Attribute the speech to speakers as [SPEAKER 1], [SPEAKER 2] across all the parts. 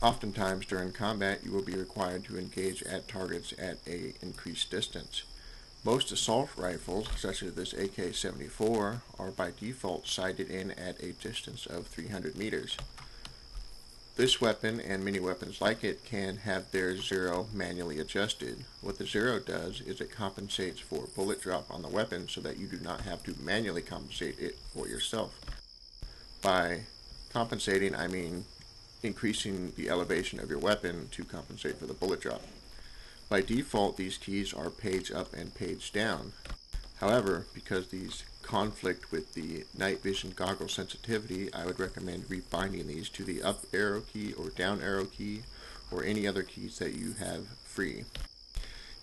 [SPEAKER 1] Oftentimes during combat you will be required to engage at targets at an increased distance. Most assault rifles, such as this AK-74, are by default sighted in at a distance of 300 meters. This weapon and many weapons like it can have their zero manually adjusted. What the zero does is it compensates for bullet drop on the weapon so that you do not have to manually compensate it for yourself. By compensating, I mean increasing the elevation of your weapon to compensate for the bullet drop. By default, these keys are page up and page down. However, because these conflict with the night vision goggle sensitivity, I would recommend rebinding these to the up arrow key or down arrow key or any other keys that you have free.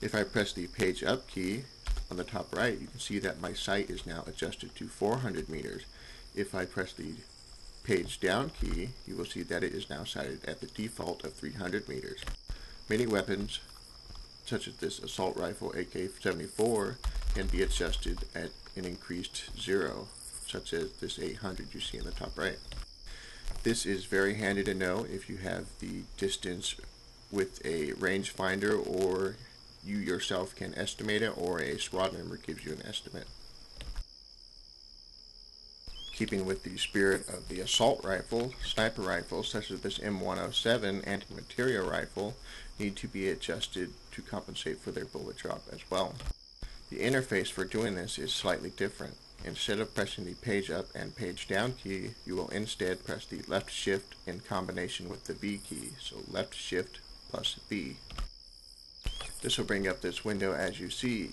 [SPEAKER 1] If I press the page up key on the top right, you can see that my sight is now adjusted to 400 meters. If I press the page down key, you will see that it is now sighted at the default of 300 meters. Many weapons, such as this assault rifle AK-74, can be adjusted at an increased zero, such as this 800 you see in the top right. This is very handy to know if you have the distance with a rangefinder, or you yourself can estimate it, or a squad member gives you an estimate. Keeping with the spirit of the assault rifle, sniper rifles such as this M107 anti-material rifle need to be adjusted to compensate for their bullet drop as well. The interface for doing this is slightly different. Instead of pressing the page up and page down key, you will instead press the left shift in combination with the V key, so left shift plus V. This will bring up this window as you see.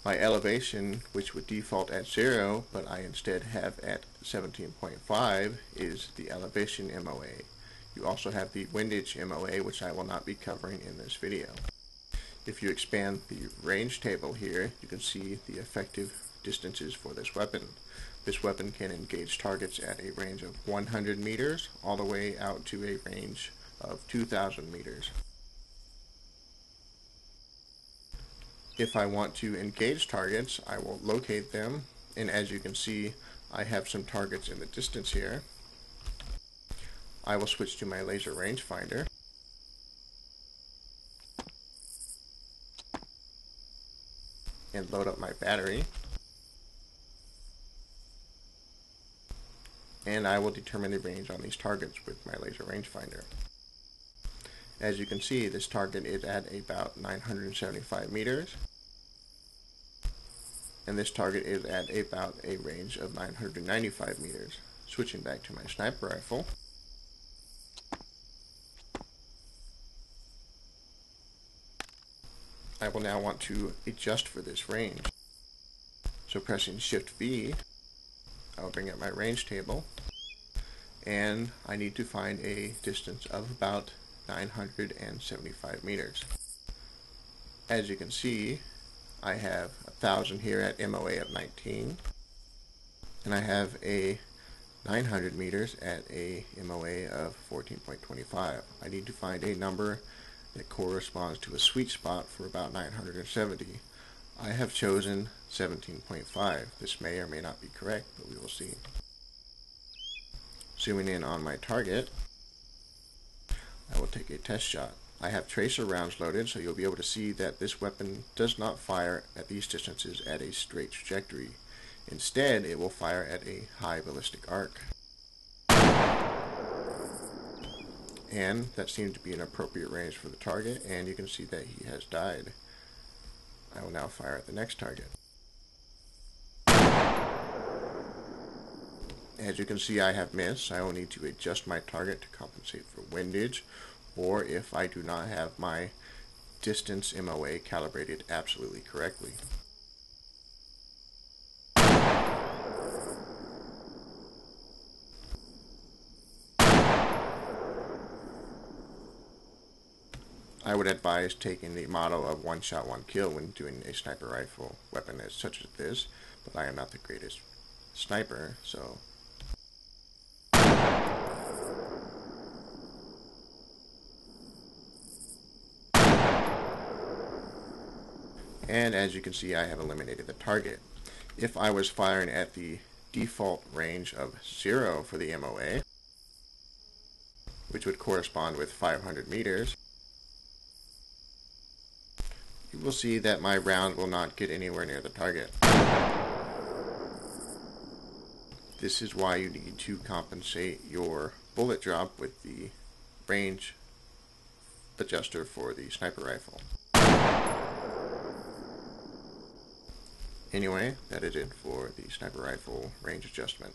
[SPEAKER 1] My elevation, which would default at 0, but I instead have at 17.5, is the elevation MOA. You also have the windage MOA, which I will not be covering in this video. If you expand the range table here, you can see the effective distances for this weapon. This weapon can engage targets at a range of 100 meters all the way out to a range of 2,000 meters. If I want to engage targets, I will locate them, and as you can see, I have some targets in the distance here. I will switch to my laser rangefinder. And load up my battery. And I will determine the range on these targets with my laser rangefinder. As you can see, this target is at about 975 meters. And this target is at about a range of 995 meters. Switching back to my sniper rifle. I will now want to adjust for this range. So pressing Shift V, I will bring up my range table, and I need to find a distance of about 975 meters. As you can see, I have 1,000 here at MOA of 19, and I have a 900 meters at a MOA of 14.25. I need to find a number that corresponds to a sweet spot for about 970. I have chosen 17.5. This may or may not be correct, but we will see. Zooming in on my target, I will take a test shot. I have tracer rounds loaded, so you'll be able to see that this weapon does not fire at these distances at a straight trajectory. Instead, it will fire at a high ballistic arc. And that seems to be an appropriate range for the target, and you can see that he has died. I will now fire at the next target. As you can see, I have missed. I will need to adjust my target to compensate for windage, or if I do not have my distance MOA calibrated absolutely correctly. I would advise taking the motto of one shot, one kill when doing a sniper rifle weapon such as this, but I am not the greatest sniper, so and as you can see, I have eliminated the target. If I was firing at the default range of 0 for the MOA, which would correspond with 500 meters, you will see that my round will not get anywhere near the target. This is why you need to compensate your bullet drop with the range adjuster for the sniper rifle. Anyway, that is it for the sniper rifle range adjustment.